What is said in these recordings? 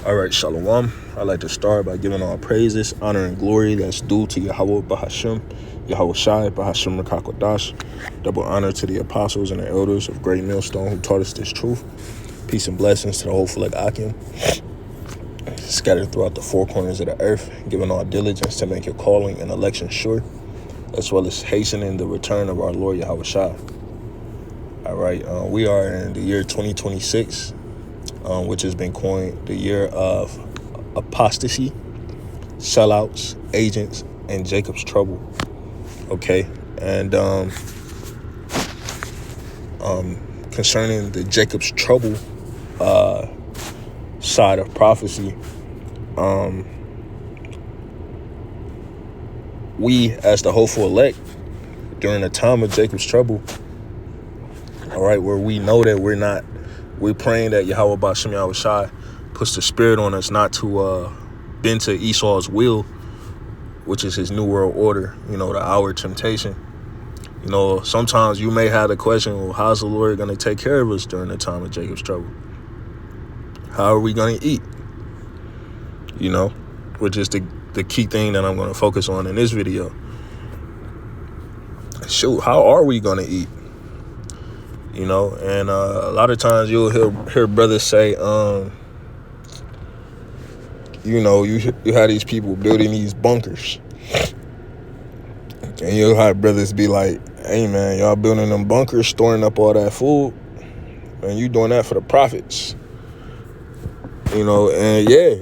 All right, Shalom. I'd like to start by giving all praises, honor, and glory that's due to Yahweh Bahasham, Yahweh Shai, Bahasham Rakakwadash. Double honor to the apostles and the elders of Great Millstone who taught us this truth. Peace and blessings to the whole Philek Akim, scattered throughout the four corners of the earth, giving all diligence to make your calling and election sure, as well as hastening the return of our Lord Yahweh Shai. All right, we are in the year 2026. Which has been coined the year of apostasy, sellouts, agents, and Jacob's trouble. Okay, and concerning the Jacob's trouble side of prophecy, we as the hopeful elect during the time of Jacob's trouble, all right, where we know that we're praying that Yahweh Ba'Shem Yahweh Shai puts the spirit on us not to bend to Esau's will, which is his new world order, the hour temptation. Sometimes you may have the question, well, how's the Lord going to take care of us during the time of Jacob's trouble? How are we going to eat? Which is the key thing that I'm going to focus on in this video. Shoot, how are we going to eat? And a lot of times you'll hear brothers say, you have these people building these bunkers. And you'll have brothers be like, hey, man, y'all building them bunkers, storing up all that food, and you doing that for the profits. And yeah,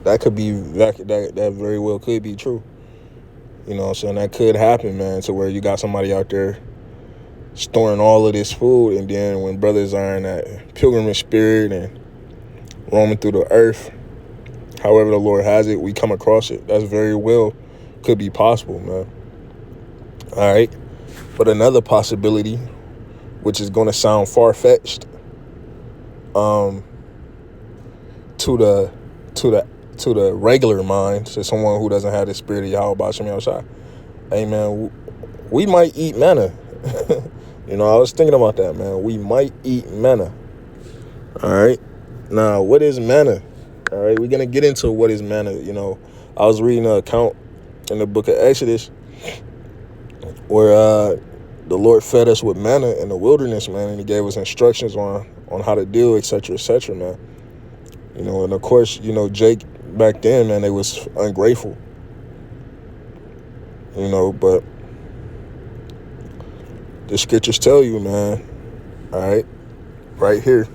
that could be, that very well could be true. So that could happen, man, to where you got somebody out there storing all of this food, and then when brothers are in that pilgrimage spirit and roaming through the earth, however the Lord has it, we come across it. That's very well could be possible, man. All right, but another possibility, which is going to sound far-fetched, to the regular mind, to someone who doesn't have the spirit of Yahweh Ba'Shem Yahweh Shai, hey man, we might eat manna. I was thinking about that, man. We might eat manna. All right. Now, what is manna? All right. We're going to get into what is manna. I was reading an account in the book of Exodus where the Lord fed us with manna in the wilderness, man, and he gave us instructions on how to deal, et cetera, man. And of course, Jake back then, man, they was ungrateful. But the scriptures tell you, man, all right, right here,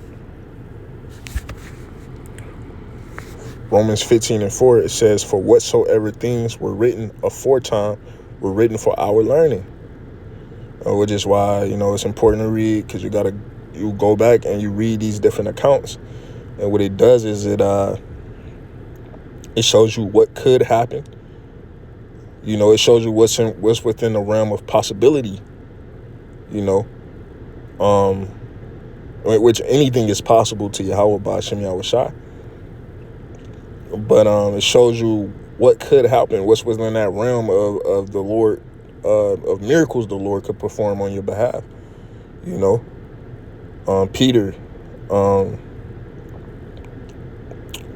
Romans 15:4, it says, for whatsoever things were written aforetime were written for our learning. Which is why, it's important to read, because you go back and you read these different accounts. And what it does is it shows you what could happen. It shows you what's within the realm of possibility. Which anything is possible to Yahweh Ba'Shem Yahweh Shai. But it shows you what could happen, what's within that realm of the Lord, of miracles the Lord could perform on your behalf. Peter, I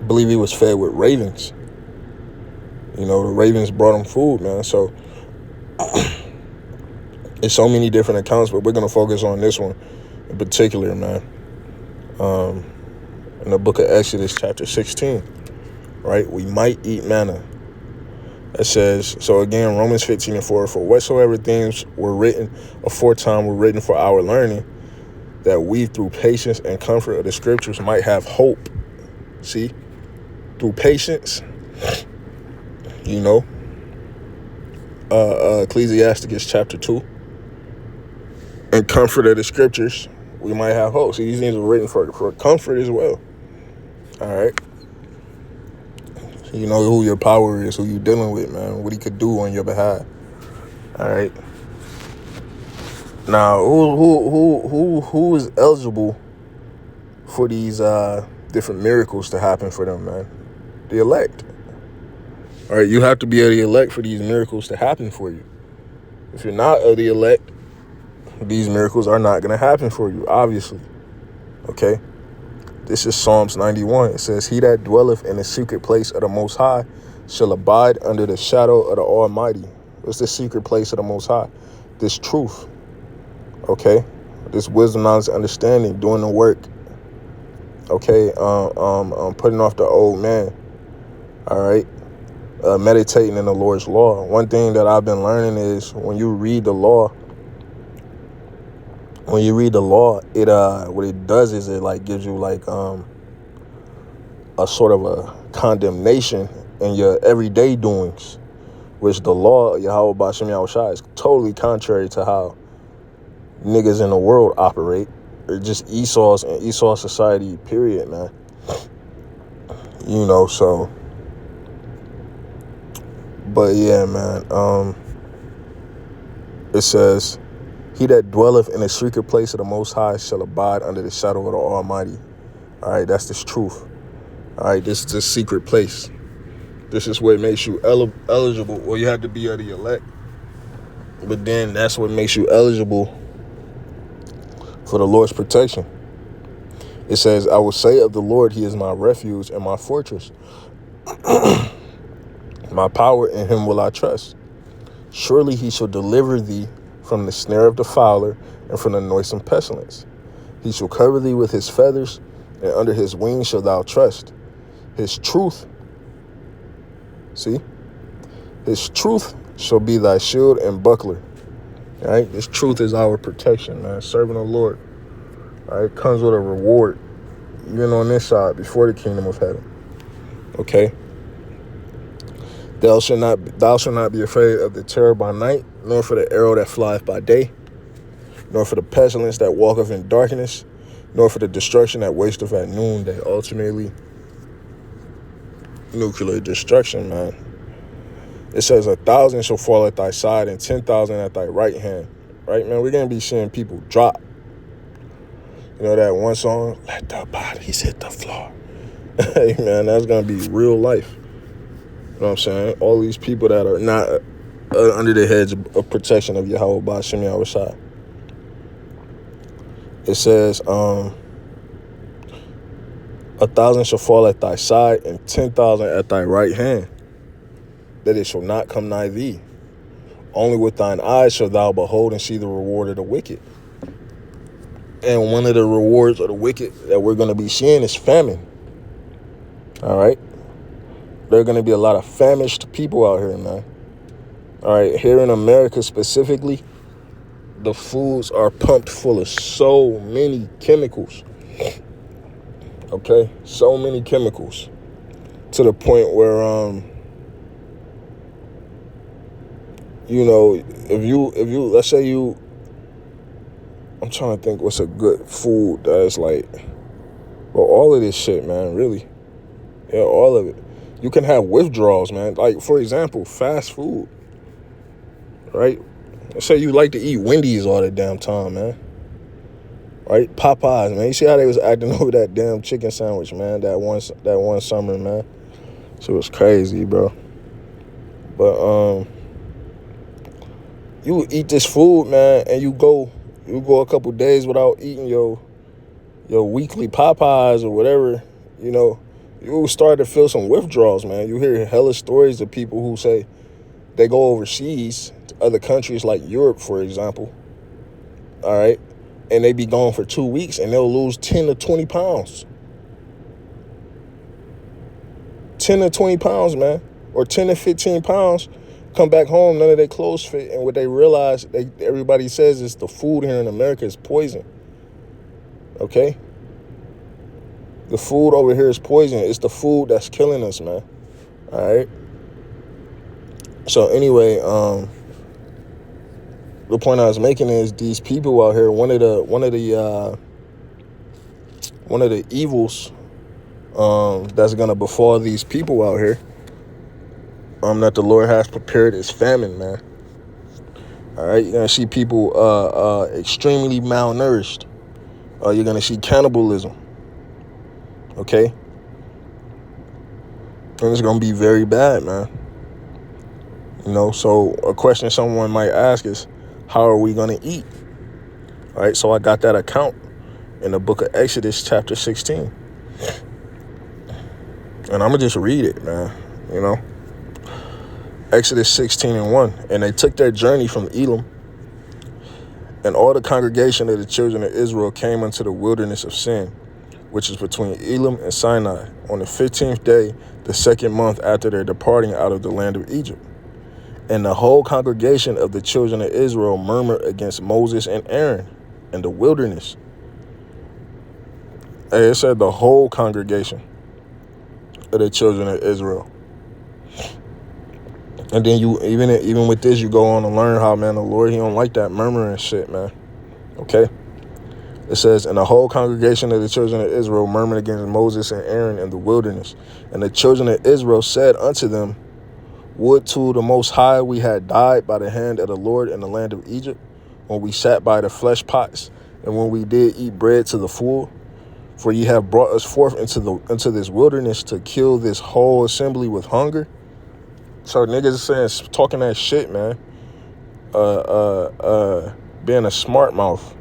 believe he was fed with ravens. The ravens brought him food, man. So it's so many different accounts, but we're going to focus on this one in particular, man. In the book of Exodus, chapter 16, right? We might eat manna. It says, so again, Romans 15:4, for whatsoever things were written aforetime were written for our learning, that we through patience and comfort of the scriptures might have hope. See? Through patience, Ecclesiasticus chapter 2, and comfort of the scriptures, we might have hope. See, these things are written for comfort as well. All right. So you know who your power is, who you're dealing with, man, what he could do on your behalf. All right. Now, who is eligible for these different miracles to happen for them, man? The elect. All right, you have to be of the elect for these miracles to happen for you. If you're not of the elect, these miracles are not going to happen for you, obviously. Okay? This is Psalms 91. It says, he that dwelleth in the secret place of the Most High shall abide under the shadow of the Almighty. What's the secret place of the Most High? This truth, okay? This wisdom, knowledge, understanding, doing the work, okay? Putting off the old man, all right? Meditating in the Lord's law. One thing that I've been learning is when you read the law, it what it does is it like gives you like a sort of a condemnation in your everyday doings, which the law, Yahweh B'Shem Yahushua, is totally contrary to how niggas in the world operate. They're just Esau's and Esau society, period, man. You know, so, but yeah, man, it says, he that dwelleth in the secret place of the Most High shall abide under the shadow of the Almighty. All right, that's this truth. All right, this is the secret place. This is what makes you eligible. Well, you have to be of the elect, but then that's what makes you eligible for the Lord's protection. It says, I will say of the Lord, he is my refuge and my fortress. My power, in him will I trust. Surely he shall deliver thee from the snare of the fowler and from the noisome pestilence. He shall cover thee with his feathers, and under his wings shalt thou trust. His truth, see? His truth shall be thy shield and buckler. All right? This truth is our protection, man. Serving the Lord. All right? Comes with a reward, even on this side, before the kingdom of heaven. Okay? Thou shalt not be afraid of the terror by night, nor for the arrow that flieth by day, nor for the pestilence that walketh in darkness, nor for the destruction that wasteth at noonday. Ultimately, nuclear destruction, man. It says 1,000 shall fall at thy side and 10,000 at thy right hand. Right, man? We're going to be seeing people drop. You know that one song? Let the bodies hit the floor. Hey, man, that's going to be real life. You know what I'm saying? All these people that are not under the heads of protection of Yahweh B'Shem Yahushua. It says, 1,000 shall fall at thy side and 10,000 at thy right hand, that it shall not come nigh thee. Only with thine eyes shalt thou behold and see the reward of the wicked. And one of the rewards of the wicked that we're going to be seeing is famine. All right? There are going to be a lot of famished people out here, man. All right, here in America specifically, the foods are pumped full of so many chemicals. Okay? So many chemicals. To the point where, you know, if you, let's say you, I'm trying to think what's a good food that's like, well, all of this shit, man, really. Yeah, all of it. You can have withdrawals, man. Like, for example, fast food, right? Let's say you like to eat Wendy's all the damn time, man. Right? Popeyes, man. You see how they was acting over that damn chicken sandwich, man, that one summer, man? So it was crazy, bro. But, you eat this food, man, and you go a couple days without eating your weekly Popeyes or whatever, you know, you start to feel some withdrawals, man. You hear hella stories of people who say they go overseas to other countries like Europe, for example, all right, and they be gone for 2 weeks and they'll lose 10 to 20 pounds. 10 to 20 pounds, man, or 10 to 15 pounds, come back home, none of their clothes fit, and what they realize, everybody says is the food here in America is poison, okay? The food over here is poison. It's the food that's killing us, man. All right. So anyway, the point I was making is these people out here. One of the evils that's gonna befall these people out here, that the Lord has prepared is famine, man. All right. You're gonna see people extremely malnourished. You're gonna see cannibalism. Okay? And it's going to be very bad, man. You know, so a question someone might ask is, how are we going to eat? All right, so I got that account in the book of Exodus chapter 16. And I'm going to just read it, man. You know, Exodus 16:1. And they took their journey from Elim, and all the congregation of the children of Israel came unto the wilderness of Sin, which is between Elim and Sinai, on the 15th day, the 2nd month after their departing out of the land of Egypt. And the whole congregation of the children of Israel murmured against Moses and Aaron in the wilderness. Hey, it said the whole congregation of the children of Israel. And then you even with this, you go on to learn how, man, the Lord, he don't like that murmuring shit, man. Okay? It says, and the whole congregation of the children of Israel murmured against Moses and Aaron in the wilderness. And the children of Israel said unto them, would to the Most High we had died by the hand of the Lord in the land of Egypt, when we sat by the flesh pots, and when we did eat bread to the full. For ye have brought us forth into this wilderness to kill this whole assembly with hunger. So niggas is saying, talking that shit, man. Being a smart mouth.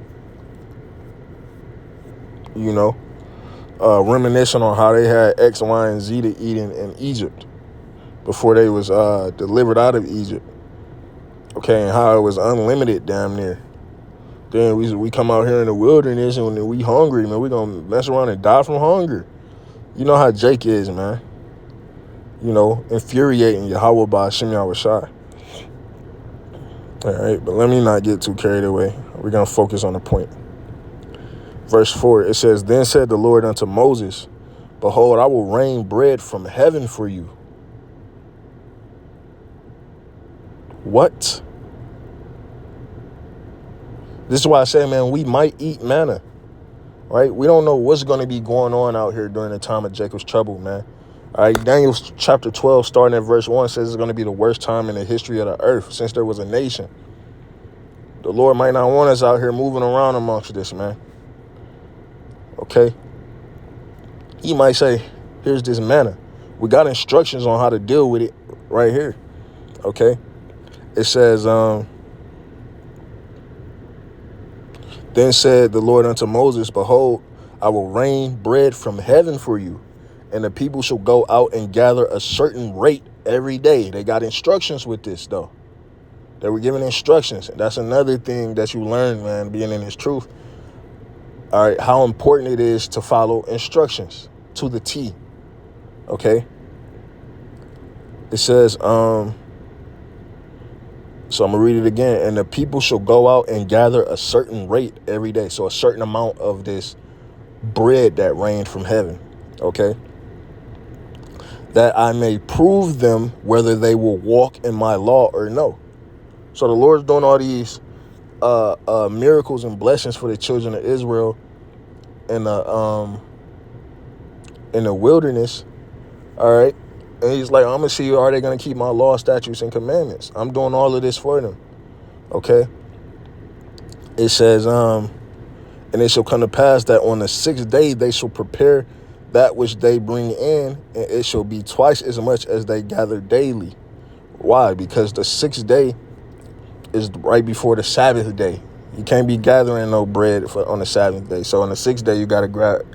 You know, reminiscing on how they had X, Y, and Z to eat in Egypt before they was delivered out of Egypt. Okay, and how it was unlimited damn near. Then we come out here in the wilderness and we hungry, man. We gonna mess around and die from hunger. You know how Jake is, man. You know, infuriating Yahweh by Hashem Yahushai. All right, but let me not get too carried away. We're going to focus on the point. Verse 4, it says, then said the Lord unto Moses, behold, I will rain bread from heaven for you. What? This is why I say, man, we might eat manna, right? We don't know what's going to be going on out here during the time of Jacob's trouble, man. All right, Daniel chapter 12, starting at verse 1, says it's going to be the worst time in the history of the earth since there was a nation. The Lord might not want us out here moving around amongst this, man. Okay? He might say, here's this manna. We got instructions on how to deal with it right here. Okay? It says, then said the Lord unto Moses, behold, I will rain bread from heaven for you, and the people shall go out and gather a certain rate every day. They got instructions with this, though. They were given instructions. That's another thing that you learn, man, being in this truth. All right, how important it is to follow instructions to the T. Okay? It says, so I'm going to read it again. And the people shall go out and gather a certain rate every day. So a certain amount of this bread that rained from heaven. Okay? That I may prove them whether they will walk in my law or no. So the Lord's doing all these miracles and blessings for the children of Israel in the wilderness. All right. And he's like, I'm going to see, are they going to keep my law, statutes, and commandments? I'm doing all of this for them. Okay. It says, and it shall come to pass that on the 6th day they shall prepare that which they bring in, and it shall be twice as much as they gather daily. Why? Because the 6th day is right before the Sabbath day. You can't be gathering no bread on the 7th day. So on the 6th day, you got to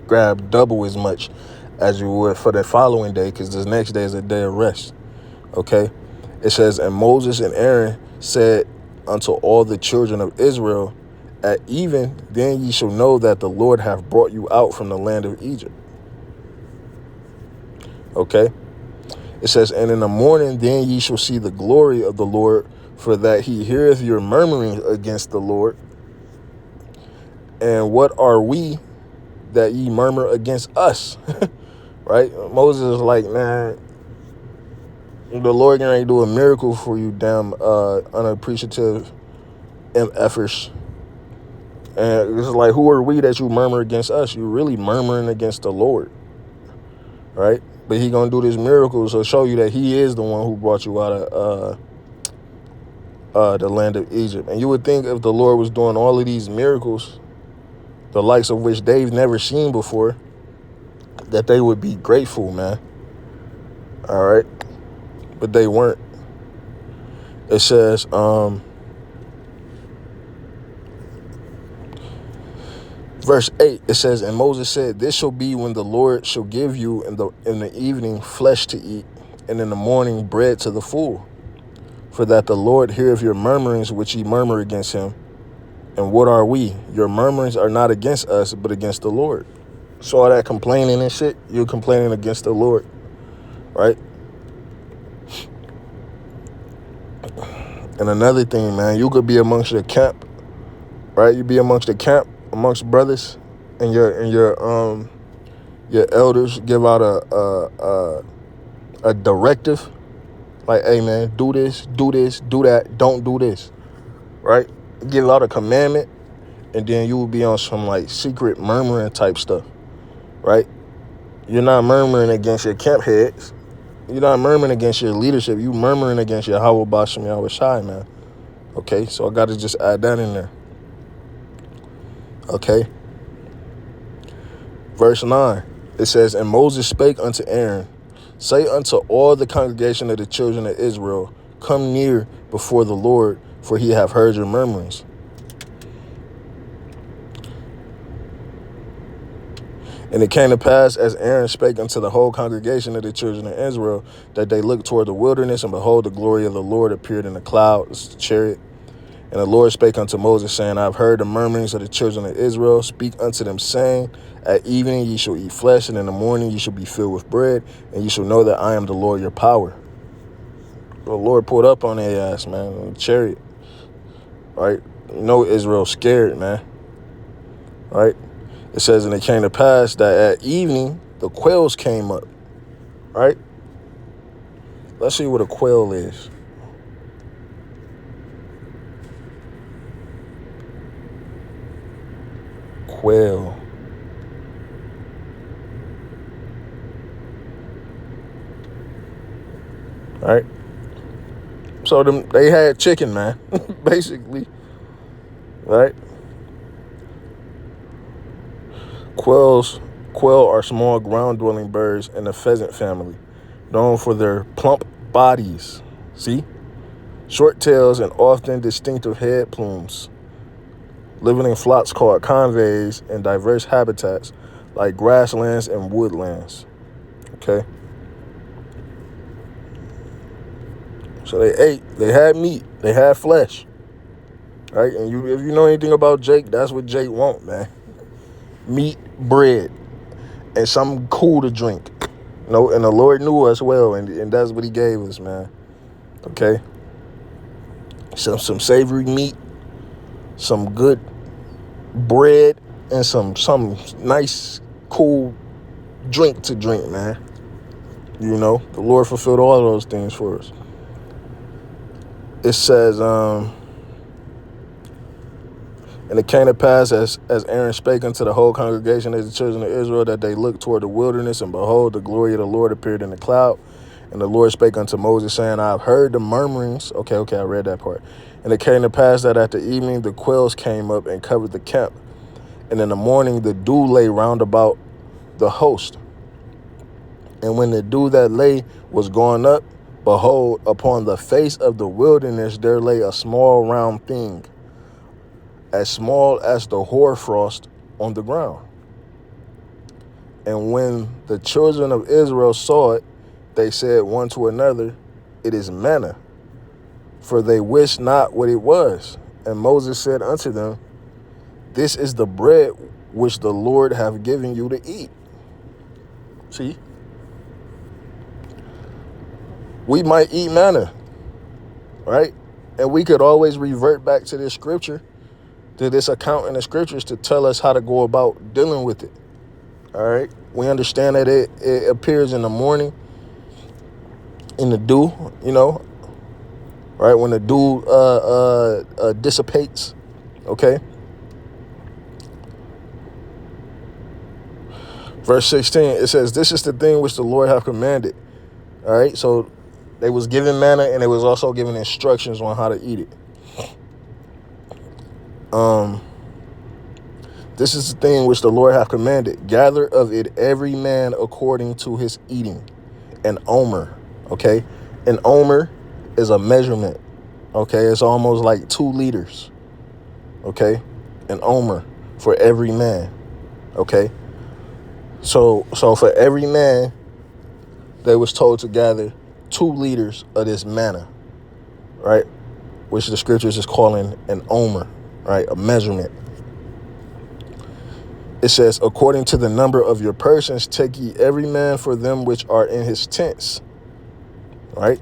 grab double as much as you would for the following day, because the next day is a day of rest. Okay? It says, and Moses and Aaron said unto all the children of Israel, at even then ye shall know that the Lord hath brought you out from the land of Egypt. Okay? It says, and in the morning then ye shall see the glory of the Lord, for that he heareth your murmuring against the Lord. And what are we that ye murmur against us? Right? Moses is like, man, the Lord gonna do a miracle for you, damn unappreciative efforts. And it's like, who are we that you murmur against us? You're really murmuring against the Lord. Right? But he gonna do this miracle to show you that he is the one who brought you out of the land of Egypt. And you would think if the Lord was doing all of these miracles, the likes of which they've never seen before, that they would be grateful, man. All right? But they weren't. It says, Verse 8, it says, and Moses said, this shall be when the Lord shall give you in the evening flesh to eat, and in the morning bread to the full. For that the Lord heareth your murmurings which ye murmur against him. And what are we? Your murmurings are not against us, but against the Lord. So all that complaining and shit, you're complaining against the Lord, right? And another thing, man, you could be amongst your camp, right? You be amongst the camp, amongst brothers, and your elders give out a directive, like, hey man, do this, do that, don't do this, right? Give out a commandment, and then you will be on some like secret murmuring type stuff, right? You're not murmuring against your camp heads. You're not murmuring against your leadership. You murmuring against your Yahweh Bashem Yahweh Shai, man. Okay, so I got to just add that in there. Okay. Verse 9, it says, and Moses spake unto Aaron, say unto all the congregation of the children of Israel, come near before the Lord, for he hath heard your murmurings. And it came to pass, as Aaron spake unto the whole congregation of the children of Israel, that they looked toward the wilderness, and behold, the glory of the Lord appeared in the cloud, the chariot. And the Lord spake unto Moses, saying, I have heard the murmurings of the children of Israel. Speak unto them, saying, at evening ye shall eat flesh, and in the morning ye shall be filled with bread, and ye shall know that I am the Lord your power. The Lord pulled up on their ass, man, on the chariot. Right? You know Israel's scared, man. Right? It says, and it came to pass that at evening the quails came up. Right? Let's see what a quail is. Quail. Right? So they had chicken, man, basically. Right? Quail are small ground-dwelling birds in the pheasant family, known for their plump bodies. See? Short tails and often distinctive head plumes. Living in flocks called conveys in diverse habitats like grasslands and woodlands. Okay? So they ate. They had meat. They had flesh. Right? And if you know anything about Jake, that's what Jake want, man. Meat, bread, and something cool to drink. You know, and the Lord knew us well, and that's what he gave us, man. Okay? Some savory meat, some good bread, and some nice, cool drink to drink, man. You know, the Lord fulfilled all those things for us. It says, and it came to pass as Aaron spake unto the whole congregation of the children of Israel, that they looked toward the wilderness, and behold, the glory of the Lord appeared in the cloud. And the Lord spake unto Moses, saying, I have heard the murmurings. Okay, I read that part. And it came to pass that at the evening the quails came up and covered the camp. And in the morning the dew lay round about the host. And when the dew that lay was gone up, behold, upon the face of the wilderness there lay a small round thing, as small as the hoarfrost on the ground. And when the children of Israel saw it, they said one to another, it is manna, for they wist not what it was. And Moses said unto them, this is the bread which the Lord hath given you to eat. See? We might eat manna, right? And we could always revert back to this scripture, to this account in the scriptures, to tell us how to go about dealing with it. All right? We understand that it appears in the morning, in the dew, you know, right? When the dew dissipates, okay? Verse 16, it says, this is the thing which the Lord hath commanded. All right? So they was given manna, and they was also given instructions on how to eat it. This is the thing which the Lord hath commanded. Gather of it every man according to his eating. An omer, okay? An omer is a measurement, okay? It's almost like 2 liters, okay? An omer. for every man. Okay? So for every man, they was told to gather 2 liters of this manna, right? Which the scriptures is calling an omer, right? A measurement. It says, according to the number of your persons, take ye every man for them which are in his tents, right?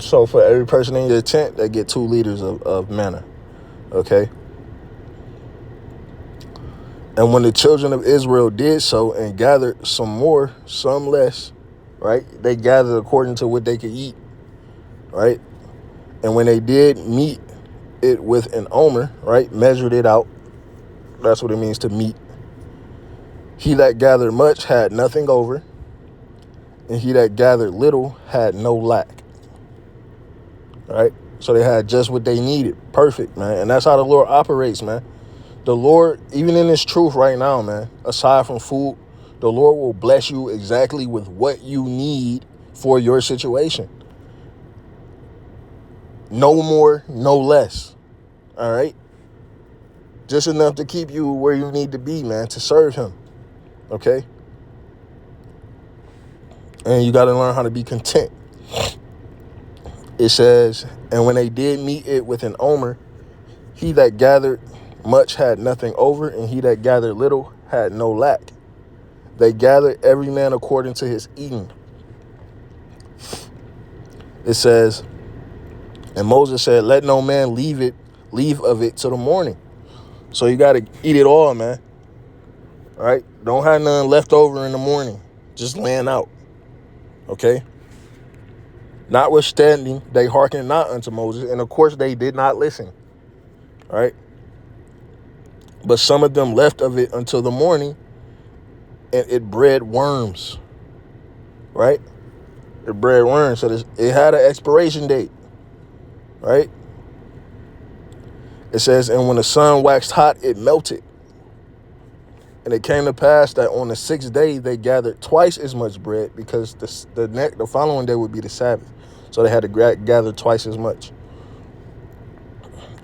So for every person in your tent, they get 2 liters of manna, okay? And when the children of Israel did so and gathered some more, some less, right? They gathered according to what they could eat, right? And when they did meet it with an omer, right? Measured it out. That's what it means to meet. He that gathered much had nothing over, and he that gathered little had no lack. Right? So they had just what they needed. Perfect, man. And that's how the Lord operates, man. The Lord, even in this truth right now, man, aside from food, the Lord will bless you exactly with what you need for your situation. No more, no less. All right? Just enough to keep you where you need to be, man, to serve him. Okay? And you got to learn how to be content. It says, and when they did meet it with an omer, he that gathered much had nothing over, and he that gathered little had no lack. They gathered every man according to his eating. It says, and Moses said, let no man leave of it till the morning. So you got to eat it all, man. All right? Don't have none left over in the morning. Just laying out. Okay? Notwithstanding, they hearkened not unto Moses, and of course they did not listen. All right? But some of them left of it until the morning, and it bred worms. Right? It bred worms. So it had an expiration date. Right? It says, and when the sun waxed hot, it melted. And it came to pass that on the 6th day they gathered twice as much bread, because the following day would be the Sabbath. So they had to gather twice as much.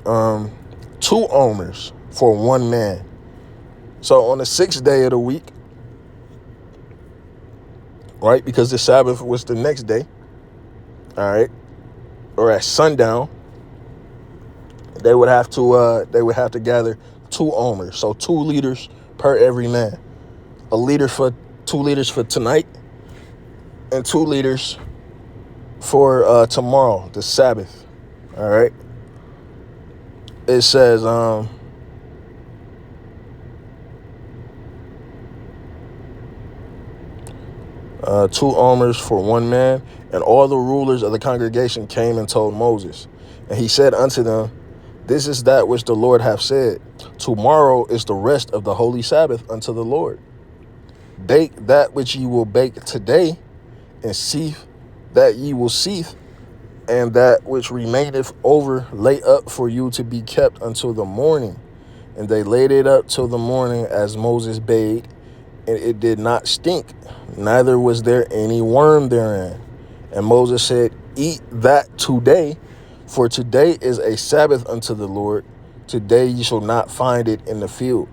2 omers for 1 man. So on the 6th day of the week, right, because the Sabbath was the next day, all right, or at sundown, they would have to gather 2 omers. So 2 liters per every man. 2 liters for tonight, and 2 liters for tomorrow, the Sabbath. All right. It says, 2 omers for 1 man, and all the rulers of the congregation came and told Moses. And he said unto them, this is that which the Lord hath said. Tomorrow is the rest of the holy Sabbath unto the Lord. Bake that which ye will bake today, and seethe that ye will seethe, and that which remaineth over lay up for you to be kept until the morning. And they laid it up till the morning as Moses bade, and it did not stink, neither was there any worm therein. And Moses said, eat that today, for today is a Sabbath unto the Lord. Today ye shall not find it in the field.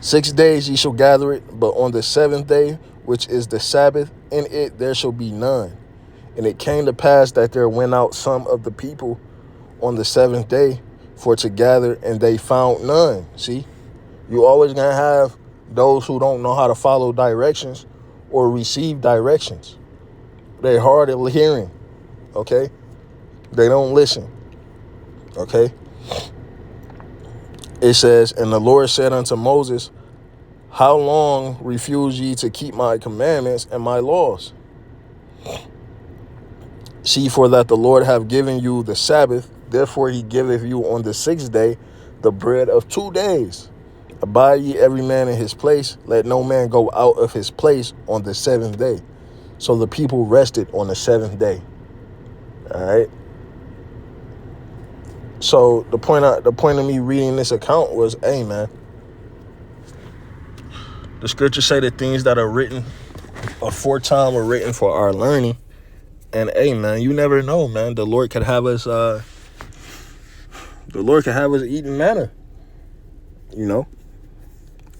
6 days ye shall gather it, but on the 7th day, which is the Sabbath, in it there shall be none. And it came to pass that there went out some of the people on the 7th day for to gather, and they found none. See, you always gonna have those who don't know how to follow directions or receive directions. They're hard of hearing, okay? They don't listen, okay? It says, and the Lord said unto Moses, how long refuse ye to keep my commandments and my laws? See, for that the Lord have given you the Sabbath, therefore he giveth you on the 6th day the bread of 2 days. Abide ye every man in his place. Let no man go out of his place on the 7th day. So the people rested on the 7th day. All right. So the point of me reading this account was, hey, man, the scriptures say that things that are written aforetime were written for our learning. And hey, man, you never know, man. The Lord could have us The Lord can have us eating manna, you know.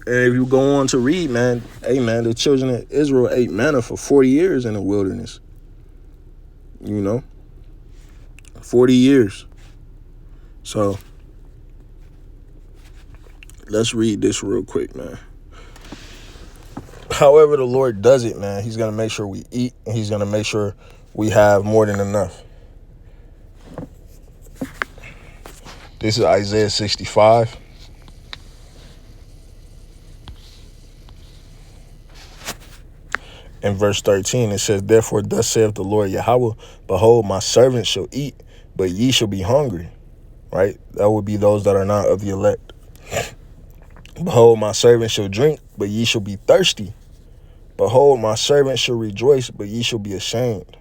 And if you go on to read, man, hey, man, the children of Israel ate manna for 40 years in the wilderness, you know, 40 years. So let's read this real quick, man. However the Lord does it, man, he's going to make sure we eat, and he's going to make sure we have more than enough. This is Isaiah 65. In verse 13, it says, therefore, thus saith the Lord Yahweh, behold, my servants shall eat, but ye shall be hungry. Right? That would be those that are not of the elect. Behold, my servants shall drink, but ye shall be thirsty. Behold, my servants shall rejoice, but ye shall be ashamed.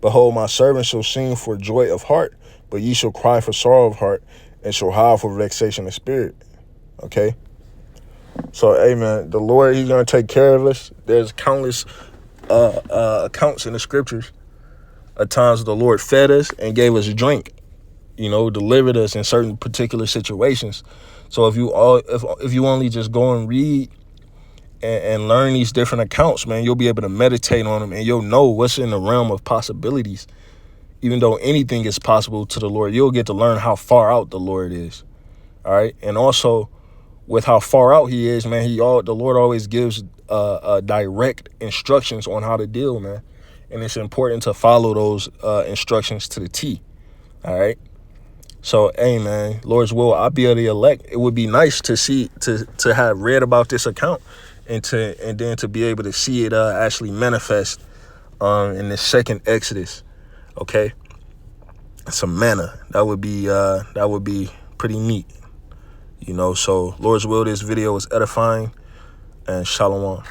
Behold, my servants shall sing for joy of heart, but ye shall cry for sorrow of heart, and shall howl for vexation of spirit. Okay? So, amen, the Lord, he's going to take care of us. There's countless accounts in the scriptures of times the Lord fed us and gave us drink, you know, delivered us in certain particular situations. So if you only just go and read and learn these different accounts, man, you'll be able to meditate on them, and you'll know what's in the realm of possibilities. Even though anything is possible to the Lord, you'll get to learn how far out the Lord is. All right. And also with how far out he is, man, the Lord always gives direct instructions on how to deal, man. And it's important to follow those instructions to the T. All right. So, hey, man, Lord's will, I be of the elect. It would be nice to see, to have read about this account and then to be able to see it actually manifest in the second Exodus. Okay. Some manna. That would be pretty neat. You know, so Lord's will, this video was edifying, and shalom.